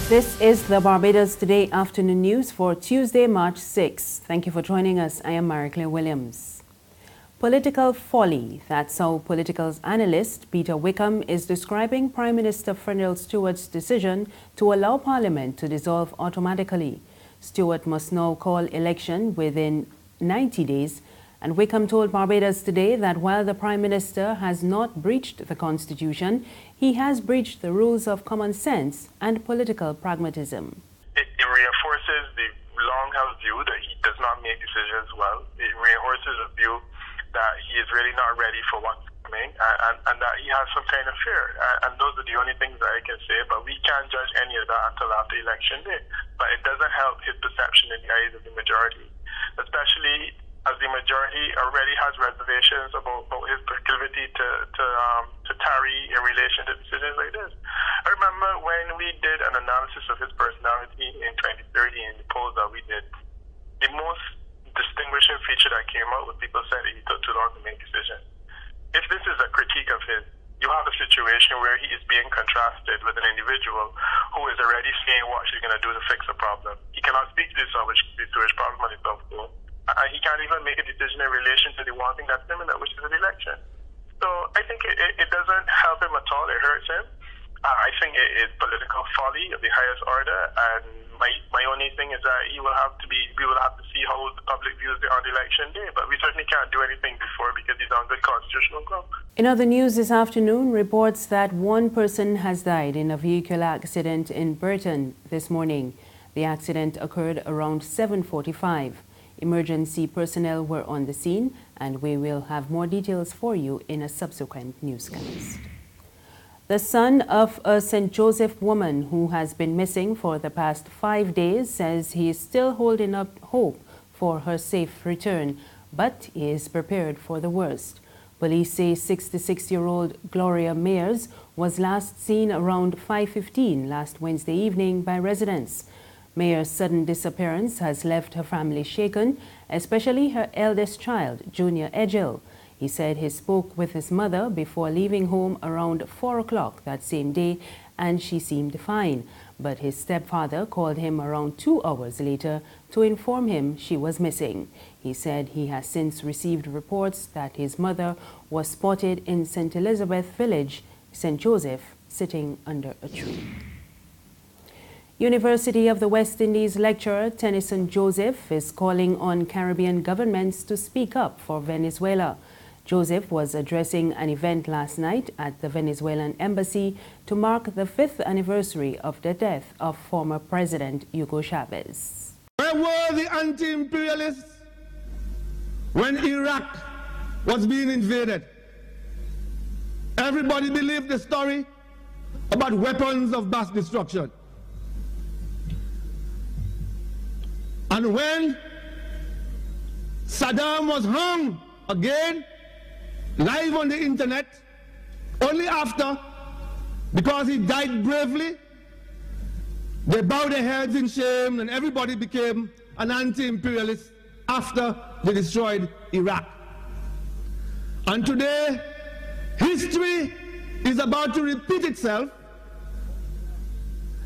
This is the Barbados Today afternoon news for Tuesday, March 6. Thank you for joining us. I am Marie-Claire Williams. Political folly. That's how political analyst Peter Wickham is describing Prime Minister Freundel Stuart's decision to allow Parliament to dissolve automatically. Stuart must now call election within 90 days. And Wickham told Barbados Today that while the Prime Minister has not breached the Constitution, he has breached the rules of common sense and political pragmatism. It reinforces the long-held view that he does not make decisions well. It reinforces a view that he is really not ready for what's coming and that he has some kind of fear. And those are the only things that I can say, but we can't judge any of that until after election day. But it doesn't help his perception in the eyes of the majority, especially as the majority already has reservations about his proclivity to tarry in relation to decisions like this. I remember when we did an analysis of his personality in 2013 in the polls that we did, the most distinguishing feature that came out was people said that he took too long to make decisions. If this is a critique of his, you have a situation where he is being contrasted with an individual who is already saying what she's going to do to fix a problem. He cannot speak to the sewage problem on his own. He can't even make a decision in relation to the one thing that's imminent, which is an election. So I think it doesn't help him at all. It hurts him. I think it is political folly of the highest order. And my only thing is that we will have to see how the public views it on election day. But we certainly can't do anything before because he's on good constitutional ground. In other news this afternoon, reports that one person has died in a vehicular accident in Burton this morning. The accident occurred around 7:45. Emergency personnel were on the scene, and we will have more details for you in a subsequent newscast. The son of a St. Joseph woman who has been missing for the past 5 days says he is still holding up hope for her safe return, but he is prepared for the worst. Police say 66-year-old Gloria Mayers was last seen around 5:15 last Wednesday evening by residents. Mayer's sudden disappearance has left her family shaken, especially her eldest child, Junior Edgell. He said he spoke with his mother before leaving home around 4 o'clock that same day, and she seemed fine. But his stepfather called him around 2 hours later to inform him she was missing. He said he has since received reports that his mother was spotted in St. Elizabeth Village, St. Joseph, sitting under a tree. University of the West Indies lecturer Tennyson Joseph is calling on Caribbean governments to speak up for Venezuela. Joseph was addressing an event last night at the Venezuelan embassy to mark the 5th anniversary of the death of former President Hugo Chavez. Where were the anti-imperialists when Iraq was being invaded? Everybody believed the story about weapons of mass destruction. And when Saddam was hung again, live on the internet, only after, because he died bravely, they bowed their heads in shame and everybody became an anti-imperialist after they destroyed Iraq. And today, history is about to repeat itself,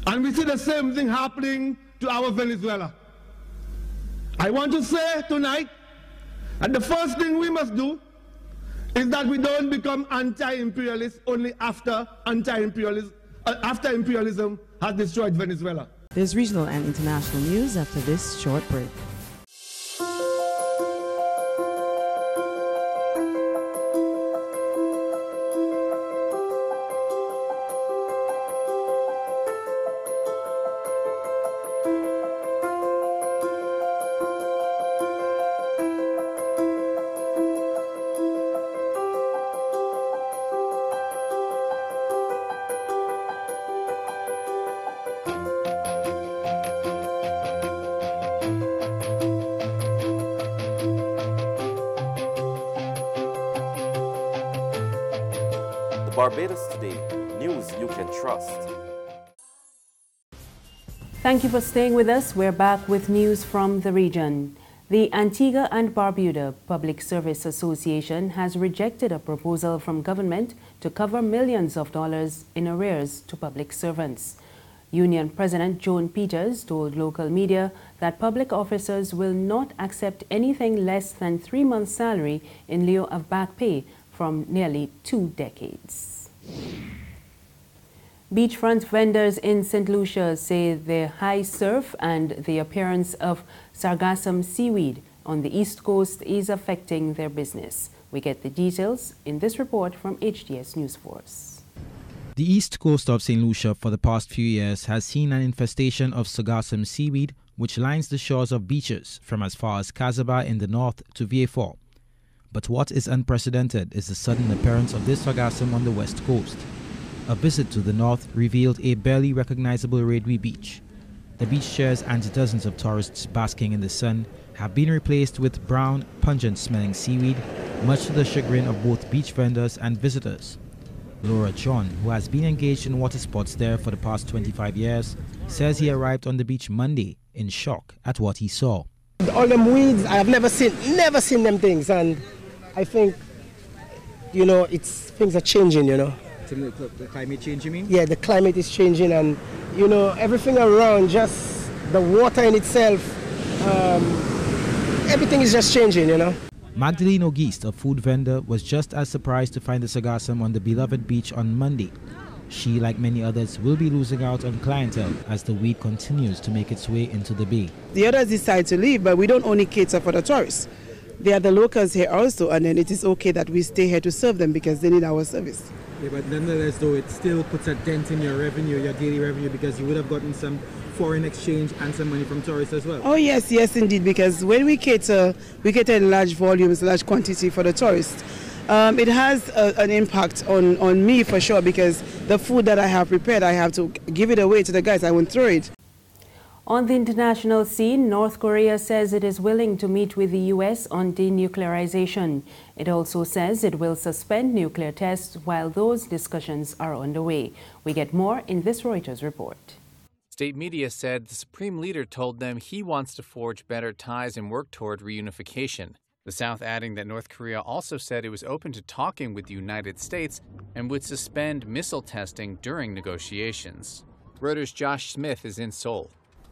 and we see the same thing happening to our Venezuela. I want to say tonight that the first thing we must do is that we don't become anti-imperialists only after imperialism has destroyed Venezuela. There's regional and international news after this short break. Barbados Today, news you can trust. Thank you for staying with us. We're back with news from the region. The Antigua and Barbuda Public Service Association has rejected a proposal from government to cover millions of dollars in arrears to public servants. Union President Joan Peters told local media that public officers will not accept anything less than 3 months' salary in lieu of back pay from nearly 2 decades. Beachfront vendors in St. Lucia say the high surf and the appearance of sargassum seaweed on the East Coast is affecting their business. We get the details in this report from HDS News Force. The east coast of St. Lucia for the past few years has seen an infestation of sargassum seaweed which lines the shores of beaches from as far as Casaba in the north to Vieux-Fort. But what is unprecedented is the sudden appearance of this sargassum on the west coast. A visit to the north revealed a barely recognizable Redwe beach. The beach chairs and dozens of tourists basking in the sun have been replaced with brown, pungent-smelling seaweed, much to the chagrin of both beach vendors and visitors. Laura John, who has been engaged in water sports there for the past 25 years, says he arrived on the beach Monday in shock at what he saw. All them weeds, I have never seen them things, and I think, things are changing, The climate change, you mean? Yeah, the climate is changing, and, everything around, just the water in itself, everything is just changing, Magdalene Auguste, a food vendor, was just as surprised to find the sargassum on the beloved beach on Monday. She, like many others, will be losing out on clientele as the weed continues to make its way into the bay. The others decide to leave, but we don't only cater for the tourists. They are the locals here also, and then it is okay that we stay here to serve them because they need our service. Yeah, but nonetheless, though, it still puts a dent in your revenue, your daily revenue, because you would have gotten some foreign exchange and some money from tourists as well. Oh yes, indeed, because when we cater in large volumes, large quantity for the tourists. It has an impact on me for sure, because the food that I have prepared, I have to give it away to the guys. I won't throw it. On the international scene, North Korea says it is willing to meet with the U.S. on denuclearization. It also says it will suspend nuclear tests while those discussions are underway. We get more in this Reuters report. State media said the Supreme Leader told them he wants to forge better ties and work toward reunification. The South adding that North Korea also said it was open to talking with the United States and would suspend missile testing during negotiations. Reuters' Josh Smith is in Seoul.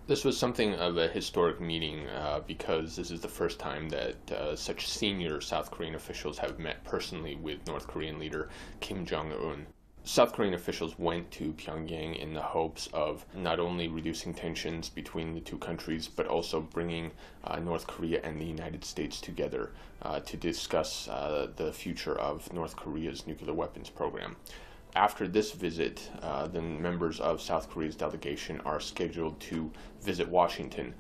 This was something of a historic meeting because this is the first time that such senior South Korean officials have met personally with North Korean leader Kim Jong-un. South Korean officials went to Pyongyang in the hopes of not only reducing tensions between the two countries, but also bringing North Korea and the United States together to discuss the future of North Korea's nuclear weapons program. After this visit, the members of South Korea's delegation are scheduled to visit Washington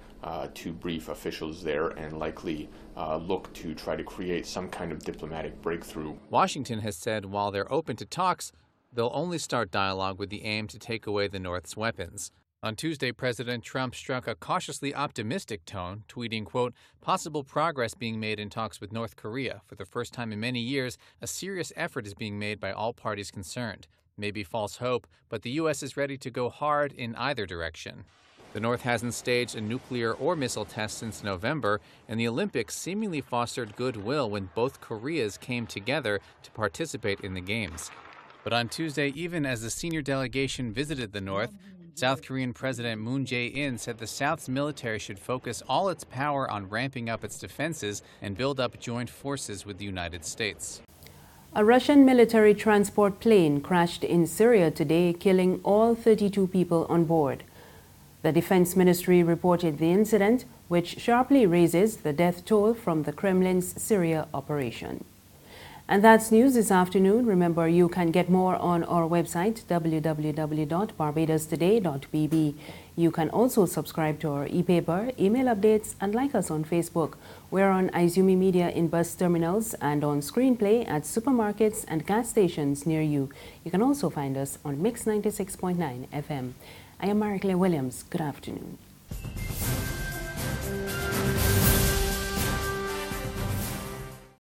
to brief officials there and likely look to try to create some kind of diplomatic breakthrough. Washington has said while they're open to talks, they'll only start dialogue with the aim to take away the North's weapons. On Tuesday, President Trump struck a cautiously optimistic tone, tweeting, quote, possible progress being made in talks with North Korea. For the first time in many years, a serious effort is being made by all parties concerned. Maybe false hope, but the U.S. is ready to go hard in either direction. The North hasn't staged a nuclear or missile test since November, and the Olympics seemingly fostered goodwill when both Koreas came together to participate in the Games. But on Tuesday, even as the senior delegation visited the North, South Korean President Moon Jae-in said the South's military should focus all its power on ramping up its defenses and build up joint forces with the United States. A Russian military transport plane crashed in Syria today, killing all 32 people on board. The Defense Ministry reported the incident, which sharply raises the death toll from the Kremlin's Syria operation. And that's news this afternoon. Remember, you can get more on our website, www.barbadostoday.bb. You can also subscribe to our e-paper, email updates, and like us on Facebook. We're on Izumi Media in bus terminals and on Screenplay at supermarkets and gas stations near you. You can also find us on Mix 96.9 FM. I am Mariclay Williams. Good afternoon.